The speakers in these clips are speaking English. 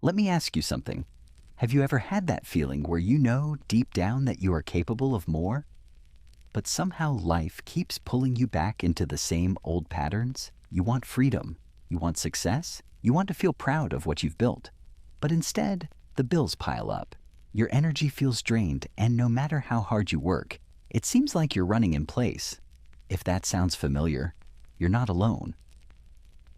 Let me ask you something. Have you ever had that feeling where you know deep down that you are capable of more, but somehow life keeps pulling you back into the same old patterns? You want freedom, you want success, you want to feel proud of what you've built, but instead, the bills pile up. Your energy feels drained, and no matter how hard you work, it seems like you're running in place. If that sounds familiar, you're not alone.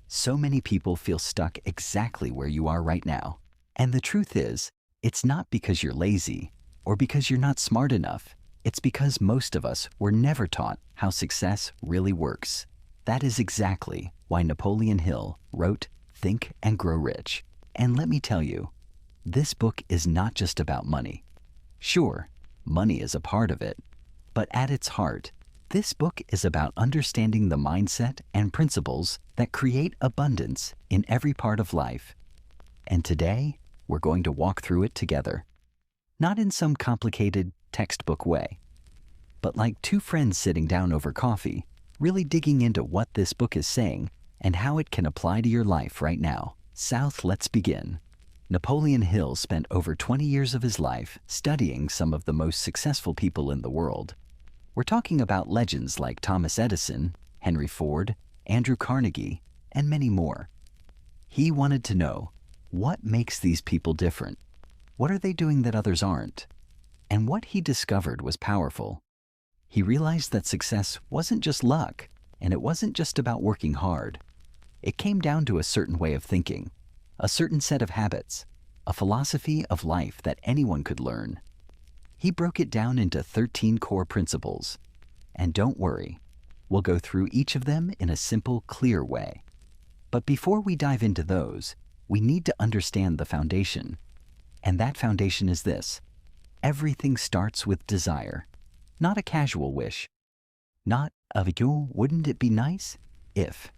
So many people feel stuck exactly where you are right now. And the truth is, it's not because you're lazy or because you're not smart enough. It's because most of us were never taught how success really works. That is exactly why Napoleon Hill wrote Think and Grow Rich. And let me tell you, this book is not just about money. Sure, money is a part of it, but at its heart, this book is about understanding the mindset and principles that create abundance in every part of life. And today, we're going to walk through it together. Not in some complicated textbook way, but like two friends sitting down over coffee, really digging into what this book is saying and how it can apply to your life right now. Let's begin. Napoleon Hill spent over 20 years of his life studying some of the most successful people in the world. We're talking about legends like Thomas Edison, Henry Ford, Andrew Carnegie, and many more. He wanted to know, what makes these people different? What are they doing that others aren't? And what he discovered was powerful. He realized that success wasn't just luck, and it wasn't just about working hard. It came down to a certain way of thinking, a certain set of habits, a philosophy of life that anyone could learn. He broke it down into 13 core principles. And don't worry, we'll go through each of them in a simple, clear way. But before we dive into those, we need to understand the foundation. And that foundation is this: everything starts with desire, not a casual wish. Not of you, wouldn't it be nice if.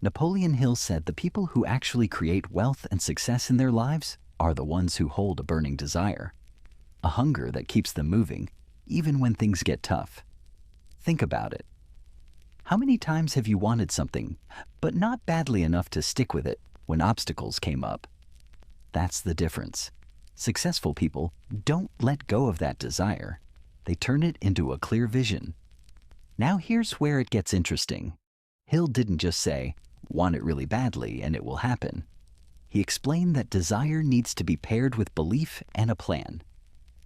Napoleon Hill said the people who actually create wealth and success in their lives are the ones who hold a burning desire, a hunger that keeps them moving, even when things get tough. Think about it. How many times have you wanted something, but not badly enough to stick with it when obstacles came up? That's the difference. Successful people don't let go of that desire. They turn it into a clear vision. Now here's where it gets interesting. Hill didn't just say, want it really badly and it will happen. He explained that desire needs to be paired with belief and a plan.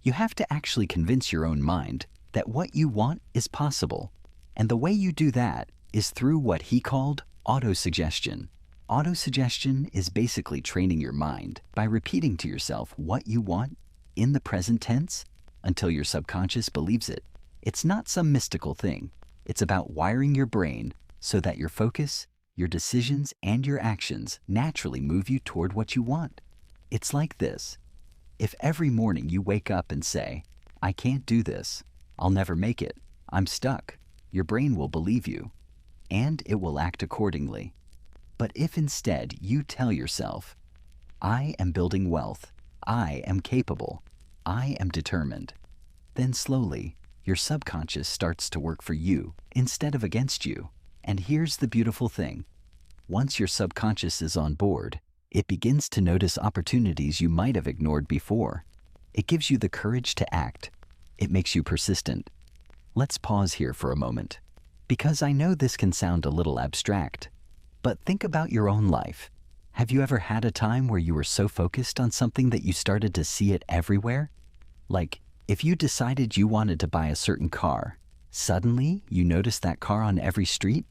You have to actually convince your own mind that what you want is possible. And the way you do that is through what he called autosuggestion. Autosuggestion is basically training your mind by repeating to yourself what you want in the present tense until your subconscious believes it. It's not some mystical thing. It's about wiring your brain so that your focus, your decisions, and your actions naturally move you toward what you want. It's like this. If every morning you wake up and say, I can't do this, I'll never make it, I'm stuck, your brain will believe you, and it will act accordingly. But if instead you tell yourself, I am building wealth, I am capable, I am determined, then slowly your subconscious starts to work for you instead of against you. And here's the beautiful thing. Once your subconscious is on board, it begins to notice opportunities you might have ignored before. It gives you the courage to act. It makes you persistent. Let's pause here for a moment, because I know this can sound a little abstract, but think about your own life. Have you ever had a time where you were so focused on something that you started to see it everywhere? Like, if you decided you wanted to buy a certain car, suddenly you notice that car on every street?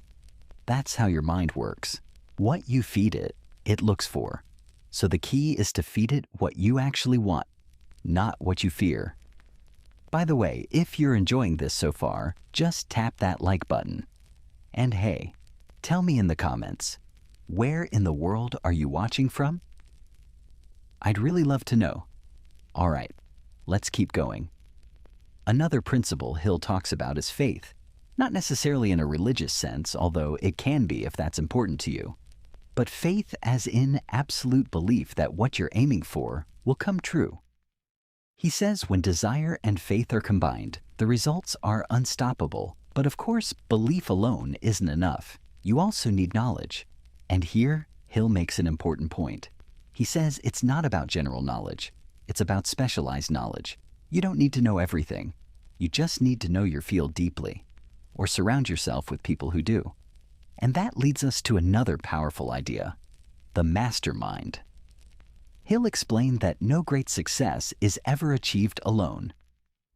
That's how your mind works. What you feed it, it looks for. So the key is to feed it what you actually want, not what you fear. By the way, if you're enjoying this so far, just tap that like button. And hey, tell me in the comments, where in the world are you watching from? I'd really love to know. All right, let's keep going. Another principle Hill talks about is faith. Not necessarily in a religious sense, although it can be if that's important to you. But faith as in absolute belief that what you're aiming for will come true. He says when desire and faith are combined, the results are unstoppable. But of course, belief alone isn't enough. You also need knowledge. And here, Hill makes an important point. He says it's not about general knowledge. It's about specialized knowledge. You don't need to know everything. You just need to know your field deeply, or surround yourself with people who do. And that leads us to another powerful idea, the mastermind. Hill explained that no great success is ever achieved alone.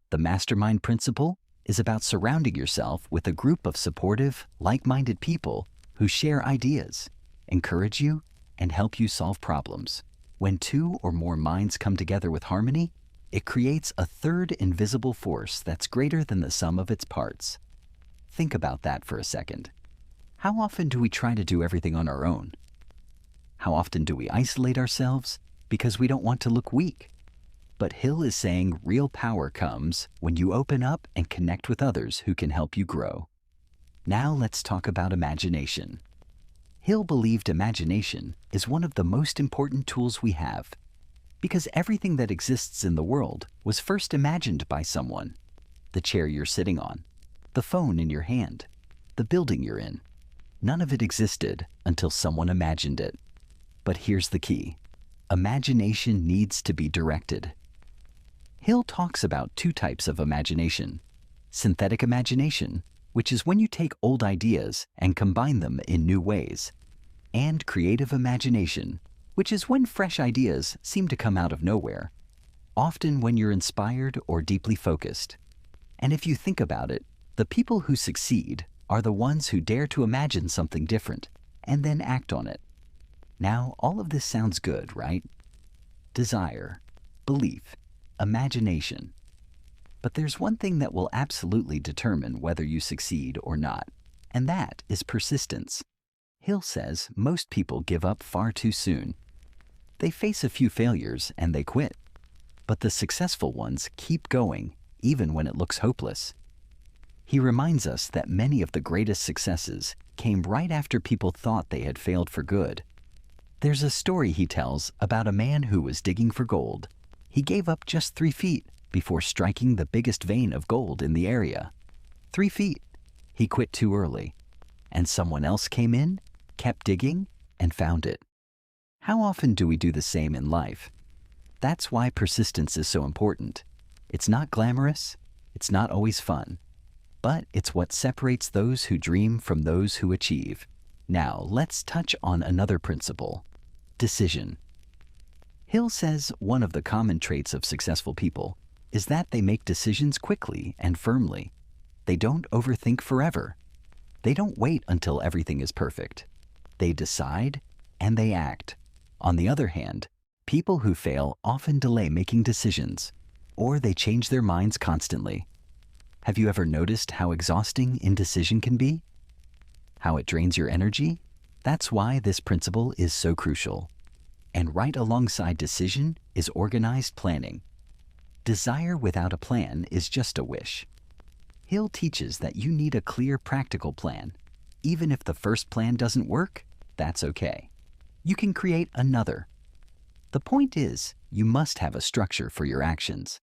The mastermind principle is about surrounding yourself with a group of supportive, like-minded people who share ideas, encourage you, and help you solve problems. When two or more minds come together with harmony, it creates a third invisible force that's greater than the sum of its parts. Think about that for a second. How often do we try to do everything on our own? How often do we isolate ourselves because we don't want to look weak? But Hill is saying real power comes when you open up and connect with others who can help you grow. Now let's talk about imagination. Hill believed imagination is one of the most important tools we have, because everything that exists in the world was first imagined by someone. The chair you're sitting on, the phone in your hand, the building you're in. None of it existed until someone imagined it. But here's the key. Imagination needs to be directed. Hill talks about two types of imagination. Synthetic imagination, which is when you take old ideas and combine them in new ways. And creative imagination, which is when fresh ideas seem to come out of nowhere, often when you're inspired or deeply focused. And if you think about it, the people who succeed are the ones who dare to imagine something different and then act on it. Now, all of this sounds good, right? Desire, belief, imagination. But there's one thing that will absolutely determine whether you succeed or not, and that is persistence. Hill says most people give up far too soon. They face a few failures and they quit. But the successful ones keep going, even when it looks hopeless. He reminds us that many of the greatest successes came right after people thought they had failed for good. There's a story he tells about a man who was digging for gold. He gave up just 3 feet before striking the biggest vein of gold in the area. 3 feet. He quit too early. And someone else came in, kept digging, and found it. How often do we do the same in life? That's why persistence is so important. It's not glamorous, it's not always fun, but it's what separates those who dream from those who achieve. Now, let's touch on another principle, decision. Hill says one of the common traits of successful people is that they make decisions quickly and firmly. They don't overthink forever. They don't wait until everything is perfect. They decide and they act. On the other hand, people who fail often delay making decisions, or they change their minds constantly. Have you ever noticed how exhausting indecision can be? How it drains your energy? That's why this principle is so crucial. And right alongside decision is organized planning. Desire without a plan is just a wish. Hill teaches that you need a clear, practical plan. Even if the first plan doesn't work, that's okay. You can create another. The point is, you must have a structure for your actions.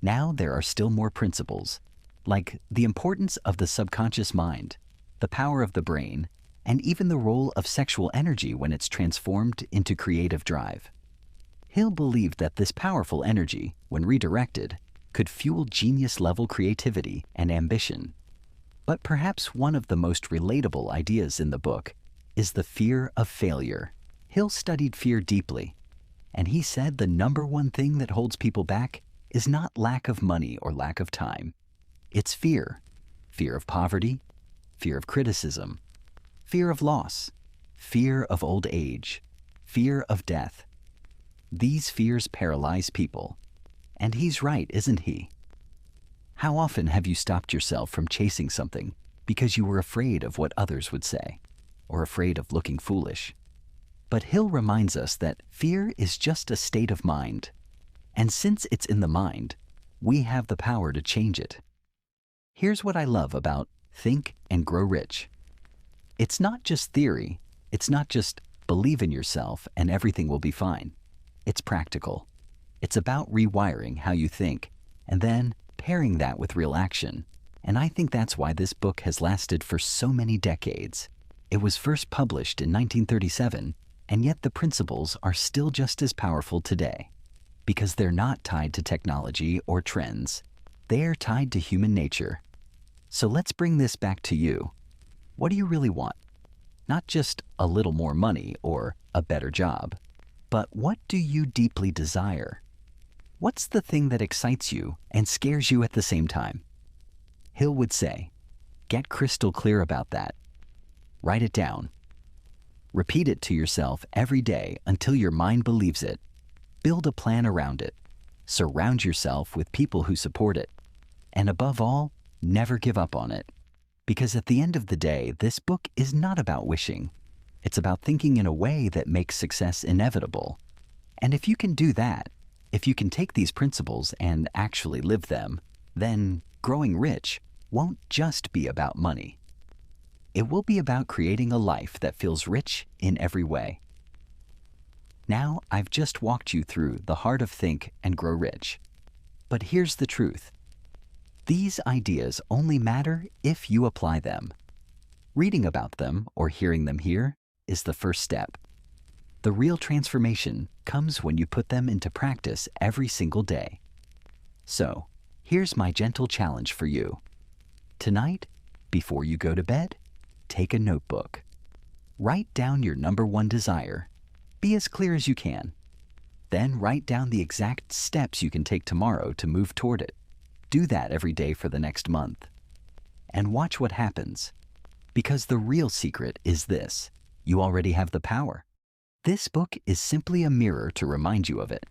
Now there are still more principles, like the importance of the subconscious mind, the power of the brain, and even the role of sexual energy when it's transformed into creative drive. Hill believed that this powerful energy, when redirected, could fuel genius-level creativity and ambition. But perhaps one of the most relatable ideas in the book is the fear of failure. Hill studied fear deeply, and he said the number one thing that holds people back is not lack of money or lack of time. It's fear. Fear of poverty, fear of criticism, fear of loss, fear of old age, fear of death. These fears paralyze people. And he's right, isn't he? How often have you stopped yourself from chasing something because you were afraid of what others would say, or afraid of looking foolish? But Hill reminds us that fear is just a state of mind. And since it's in the mind, we have the power to change it. Here's what I love about Think and Grow Rich. It's not just theory. It's not just believe in yourself and everything will be fine. It's practical. It's about rewiring how you think and then pairing that with real action. And I think that's why this book has lasted for so many decades. It was first published in 1937, And yet the principles are still just as powerful today because they're not tied to technology or trends. They are tied to human nature. So let's bring this back to you. What do you really want? Not just a little more money or a better job, but what do you deeply desire? What's the thing that excites you and scares you at the same time? Hill would say, get crystal clear about that. Write it down. Repeat it to yourself every day until your mind believes it. Build a plan around it. Surround yourself with people who support it. And above all, never give up on it. Because at the end of the day, this book is not about wishing. It's about thinking in a way that makes success inevitable. And if you can do that, if you can take these principles and actually live them, then growing rich won't just be about money. It will be about creating a life that feels rich in every way. Now, I've just walked you through the heart of Think and Grow Rich. But here's the truth. These ideas only matter if you apply them. Reading about them or hearing them here is the first step. The real transformation comes when you put them into practice every single day. So, here's my gentle challenge for you. Tonight, before you go to bed, take a notebook. Write down your number one desire. Be as clear as you can. Then write down the exact steps you can take tomorrow to move toward it. Do that every day for the next month. And watch what happens. Because the real secret is this: you already have the power. This book is simply a mirror to remind you of it.